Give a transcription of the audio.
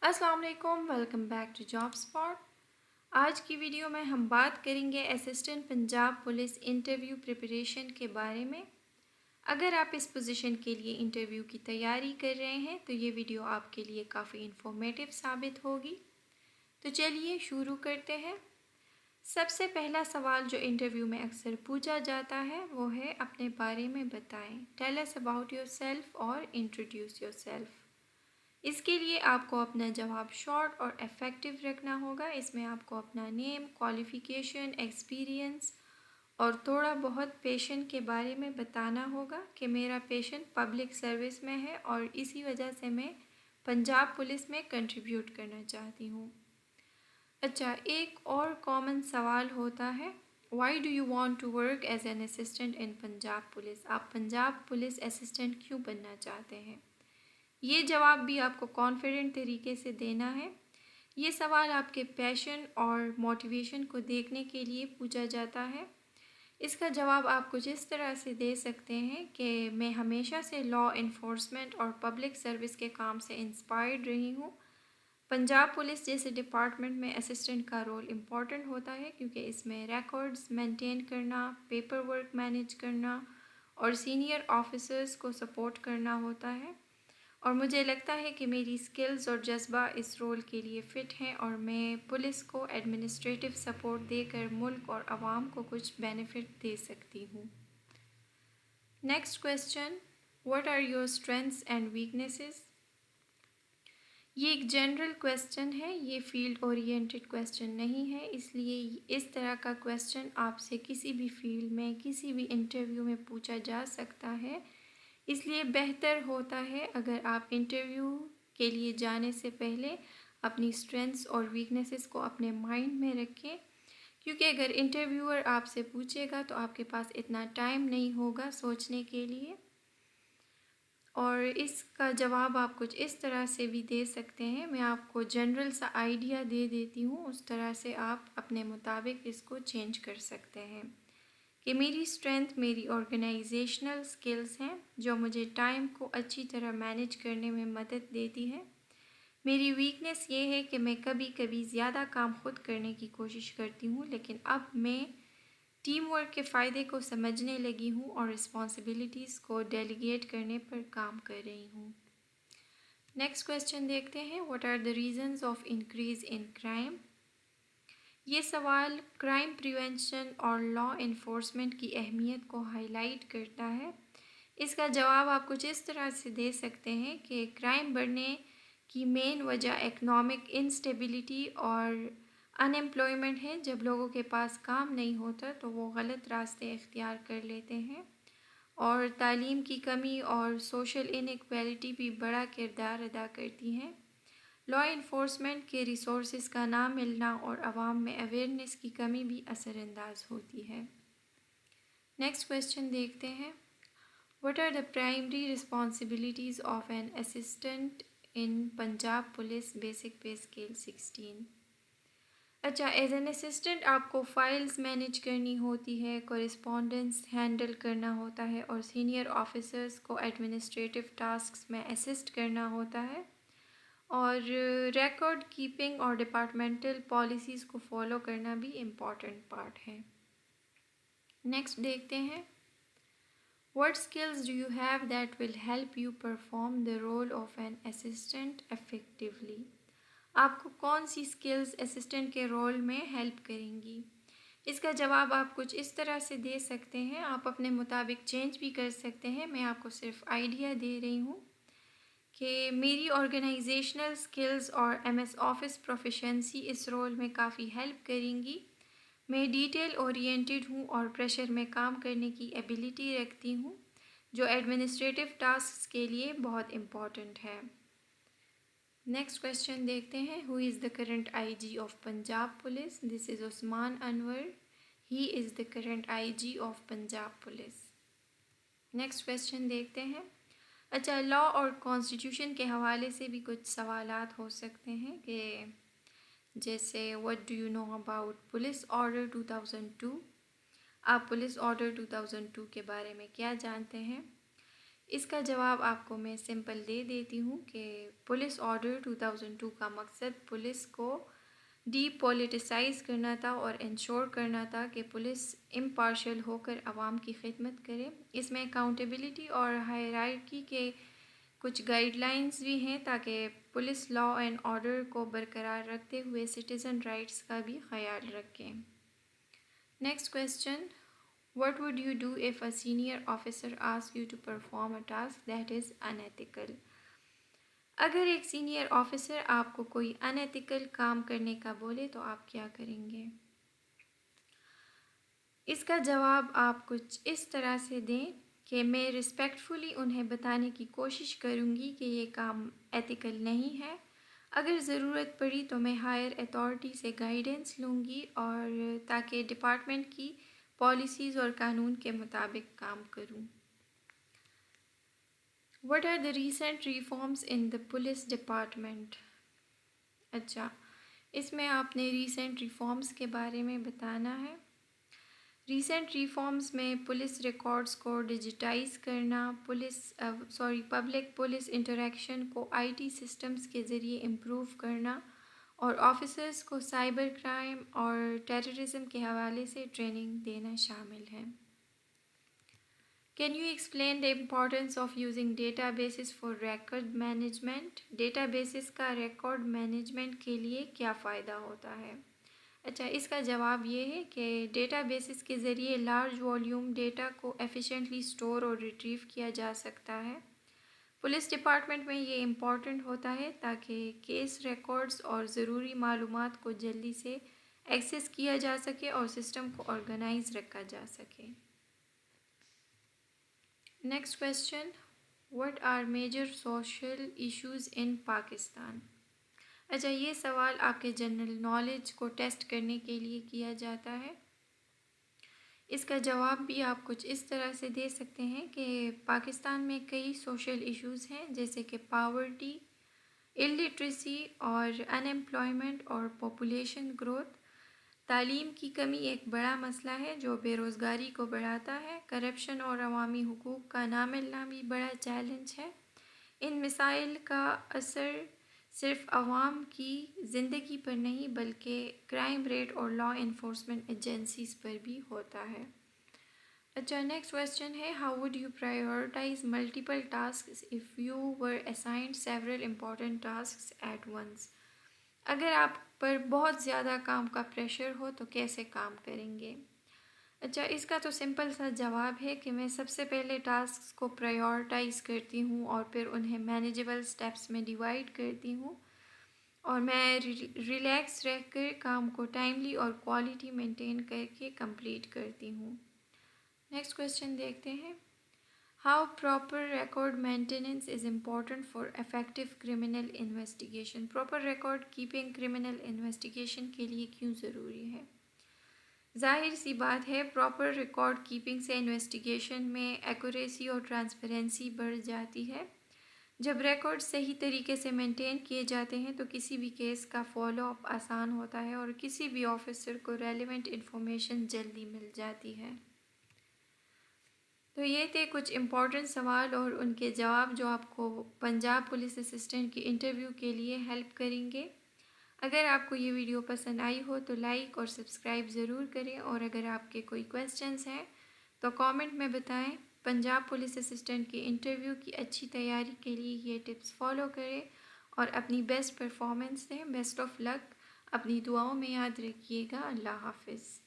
अस्सलाम वालेकुम, welcome back to job spot. आज की वीडियो में हम बात करेंगे assistant Punjab police interview preparation के बारे में। अगर आप इस पोजीशन के लिए इंटरव्यू की तैयारी कर रहे हैं तो ये वीडियो आपके लिए काफ़ी इन्फॉर्मेटिव साबित होगी। तो चलिए शुरू करते हैं। सबसे पहला सवाल जो इंटरव्यू में अक्सर पूछा जाता है वो है अपने बारे में बताएं। टेल अस अबाउट योरसेल्फ और इंट्रोड्यूस योरसेल्फ। इसके लिए आपको अपना जवाब शॉर्ट और इफ़ेक्टिव रखना होगा। इसमें आपको अपना नेम, क्वालिफ़िकेशन, एक्सपीरियंस और थोड़ा बहुत पेशन के बारे में बताना होगा कि मेरा पेशन पब्लिक सर्विस में है और इसी वजह से मैं पंजाब पुलिस में कंट्रीब्यूट करना चाहती हूँ। अच्छा, एक और कॉमन सवाल होता है, why do you want to work as an assistant in Punjab police? आप पंजाब पुलिस असिस्टेंट क्यों बनना चाहते हैं? ये जवाब भी आपको कॉन्फिडेंट तरीके से देना है। ये सवाल आपके पैशन और मोटिवेशन को देखने के लिए पूछा जाता है। इसका जवाब आप कुछ इस तरह से दे सकते हैं कि मैं हमेशा से लॉ इन्फोर्समेंट और पब्लिक सर्विस के काम से इंस्पायर्ड रही हूँ। पंजाब पुलिस जैसे डिपार्टमेंट में असिस्टेंट का रोल इम्पॉर्टेंट होता है क्योंकि इसमें रिकॉर्ड्स मेंटेन करना, पेपर वर्क मैनेज करना और सीनियर ऑफिसर्स को सपोर्ट करना होता है। और मुझे लगता है कि मेरी स्किल्स और जज्बा इस रोल के लिए फ़िट हैं और मैं पुलिस को एडमिनिस्ट्रेटिव सपोर्ट देकर मुल्क और आवाम को कुछ बेनिफिट दे सकती हूँ। Next question, what are your strengths and weaknesses? ये एक जनरल क्वेश्चन है, ये फील्ड ओरिएंटेड क्वेश्चन नहीं है, इसलिए इस तरह का क्वेश्चन आपसे किसी भी फील्ड में किसी भी इंटरव्यू में पूछा जा सकता है। इसलिए बेहतर होता है अगर आप इंटरव्यू के लिए जाने से पहले अपनी स्ट्रेंथ्स और वीकनेसेस को अपने माइंड में रखें, क्योंकि अगर इंटरव्यूअर आपसे पूछेगा तो आपके पास इतना टाइम नहीं होगा सोचने के लिए। और इसका जवाब आप कुछ इस तरह से भी दे सकते हैं, मैं आपको जनरल सा आइडिया दे देती हूँ, उस तरह से आप अपने मुताबिक इसको चेंज कर सकते हैं कि मेरी स्ट्रेंथ मेरी ऑर्गेनाइजेशनल स्किल्स हैं जो मुझे टाइम को अच्छी तरह मैनेज करने में मदद देती है। मेरी वीकनेस ये है कि मैं कभी कभी ज़्यादा काम खुद करने की कोशिश करती हूँ, लेकिन अब मैं टीम वर्क के फ़ायदे को समझने लगी हूँ और रिस्पॉन्सिबिलिटीज़ को डेलीगेट करने पर काम कर रही हूँ। नेक्स्ट क्वेश्चन देखते हैं, what are the reasons of increase in crime? ये सवाल क्राइम प्रिवेंशन और लॉ इन्फोर्समेंट की अहमियत को हाईलाइट करता है। इसका जवाब आप कुछ इस तरह से दे सकते हैं कि क्राइम बढ़ने की मेन वजह इकनॉमिक इंस्टेबिलिटी और अनएम्प्लॉयमेंट है। जब लोगों के पास काम नहीं होता तो वो गलत रास्ते इख्तियार कर लेते हैं और तालीम की कमी और सोशल इनइक्वालिटी भी बड़ा किरदार अदा करती हैं। लॉ इन्फोर्समेंट के रिसोर्सेज का ना मिलना और आवाम में अवेयरनेस की कमी भी असरअंदाज होती है। नेक्स्ट क्वेश्चन देखते हैं, what are the primary responsibilities of an assistant in Punjab police basic pay scale 16? अच्छा, एज एन असिस्टेंट आपको फ़ाइल्स मैनेज करनी होती है, कॉरेस्पॉन्डेंस हैंडल करना होता है और सीनियर ऑफिसर्स को एडमिनिस्ट्रेटिव टास्क्स में असिस्ट करना होता है और रिकॉर्ड कीपिंग और डिपार्टमेंटल पॉलिसीज़ को फॉलो करना भी इम्पॉर्टेंट पार्ट है। नेक्स्ट देखते हैं, what skills do you have that will help you perform the role of an assistant effectively? आपको कौन सी स्किल्स असिस्टेंट के रोल में हेल्प करेंगी? इसका जवाब आप कुछ इस तरह से दे सकते हैं, आप अपने मुताबिक चेंज भी कर सकते हैं, मैं आपको सिर्फ आइडिया दे रही हूँ कि मेरी ऑर्गेनाइजेशनल स्किल्स और एमएस ऑफिस प्रोफिशेंसी इस रोल में काफ़ी हेल्प करेंगी। मैं डिटेल ओरिएंटेड हूँ और प्रेशर में काम करने की एबिलिटी रखती हूँ जो एडमिनिस्ट्रेटिव टास्क के लिए बहुत इम्पॉर्टेंट है। नेक्स्ट क्वेश्चन देखते हैं, who is the current IG of Punjab police? This is Usman Anwar, he is the current IG of Punjab police. Next question देखते हैं, अच्छा, लॉ और कॉन्स्टिट्यूशन के हवाले से भी कुछ सवालात हो सकते हैं कि जैसे what do you know about police order 2002? आप पुलिस ऑर्डर 2002 के बारे में क्या जानते हैं? اس کا جواب آپ کو میں سمپل دے دیتی ہوں کہ پولیس آرڈر 2002 کا مقصد پولیس کو ڈی پولیٹیسائز کرنا تھا اور انشور کرنا تھا کہ پولیس امپارشل ہو کر عوام کی خدمت کرے. اس میں اکاؤنٹیبلٹی اور ہائرارکی کے کچھ گائیڈ لائنز بھی ہیں تاکہ پولیس لا اینڈ آرڈر کو برقرار رکھتے ہوئے سٹیزن رائٹس کا بھی خیال رکھیں. Next question: What would you do if a senior officer asks you to perform a task that is unethical? اگر ایک سینئر آفیسر آپ کو کوئی انیتھیکل کام کرنے کا بولے تو آپ کیا کریں گے؟ اس کا جواب آپ کچھ اس طرح سے دیں کہ میں رسپیکٹفلی انہیں بتانے کی کوشش کروں گی کہ یہ کام ایتھیکل نہیں ہے. اگر ضرورت پڑی تو میں ہائر اتھارٹی سے گائیڈنس لوں گی اور تاکہ ڈپارٹمنٹ کی پالیسیز اور قانون کے مطابق کام کروں. What are the recent reforms in the police department? اچھا، اس میں آپ نے ریسنٹ ریفارمز کے بارے میں بتانا ہے. ریسنٹ ریفارمز میں پولیس ریکارڈز کو ڈیجیٹائز کرنا، پبلک پولیس انٹریکشن کو آئی ٹی سسٹمز کے ذریعے امپروو کرنا اور آفیسرز کو سائبر کرائم اور ٹیررزم کے حوالے سے ٹریننگ دینا شامل ہے. Can you explain the importance of using databases for record management? Databases کا ریکارڈ مینجمنٹ کے لیے کیا فائدہ ہوتا ہے؟ اچھا، اس کا جواب یہ ہے کہ ڈیٹا بیسز کے ذریعے لارج والیوم ڈیٹا کو ایفیشینٹلی سٹور اور ریٹریو کیا جا سکتا ہے. پولیس ڈپارٹمنٹ میں یہ امپورٹنٹ ہوتا ہے تاکہ کیس ریکارڈز اور ضروری معلومات کو جلدی سے ایکسیس کیا جا سکے اور سسٹم کو آرگنائز رکھا جا سکے. Next question: What are major social issues in Pakistan? اچھا، یہ سوال آپ کے جنرل نالج کو ٹیسٹ کرنے کے لیے کیا جاتا ہے. اس کا جواب بھی آپ کچھ اس طرح سے دے سکتے ہیں کہ پاکستان میں کئی سوشل ایشوز ہیں جیسے کہ پاورٹی، الٹریسی اور انیمپلائمنٹ اور پاپولیشن گروتھ. تعلیم کی کمی ایک بڑا مسئلہ ہے جو بے روزگاری کو بڑھاتا ہے. کرپشن اور عوامی حقوق کا نہ ملنا بھی بڑا چیلنج ہے. ان مسائل کا اثر صرف عوام کی زندگی پر نہیں بلکہ کرائم ریٹ اور لا انفورسمنٹ ایجنسیز پر بھی ہوتا ہے. اچھا، نیکسٹ کویسچن ہے: how would you prioritize multiple tasks if you were assigned several important tasks at once? اگر آپ پر بہت زیادہ کام کا پریشر ہو تو کیسے کام کریں گے؟ اچھا، اس کا تو سمپل سا جواب ہے کہ میں سب سے پہلے ٹاسکس کو پرائیورٹائز کرتی ہوں اور پھر انہیں مینیجیبل سٹیپس میں ڈیوائڈ کرتی ہوں اور میں ریلیکس رہ کر کام کو ٹائملی اور کوالٹی مینٹین کر کے کمپلیٹ کرتی ہوں. نیکسٹ کویسچن دیکھتے ہیں: how proper record maintenance is important for effective criminal investigation? Proper record keeping criminal investigation کے لیے کیوں ضروری ہے؟ ظاہر سی بات ہے، پراپر ریکارڈ کیپنگ سے انویسٹیگیشن میں ایکوریسی اور ٹرانسپیرنسی بڑھ جاتی ہے. جب ریکارڈ صحیح طریقے سے مینٹین کیے جاتے ہیں تو کسی بھی کیس کا فالو اپ آسان ہوتا ہے اور کسی بھی آفیسر کو ریلیونٹ انفارمیشن جلدی مل جاتی ہے. تو یہ تھے کچھ امپورٹنٹ سوال اور ان کے جواب جو آپ کو پنجاب پولیس اسسٹنٹ کی انٹرویو کے لیے ہیلپ کریں گے. اگر آپ کو یہ ویڈیو پسند آئی ہو تو لائک اور سبسکرائب ضرور کریں اور اگر آپ کے کوئی کویسچنز ہیں تو کامنٹ میں بتائیں. پنجاب پولیس اسسٹنٹ کی انٹرویو کی اچھی تیاری کے لیے یہ ٹپس فالو کریں اور اپنی بیسٹ پرفارمنس دیں. بیسٹ آف لک. اپنی دعاؤں میں یاد رکھیے گا. اللہ حافظ.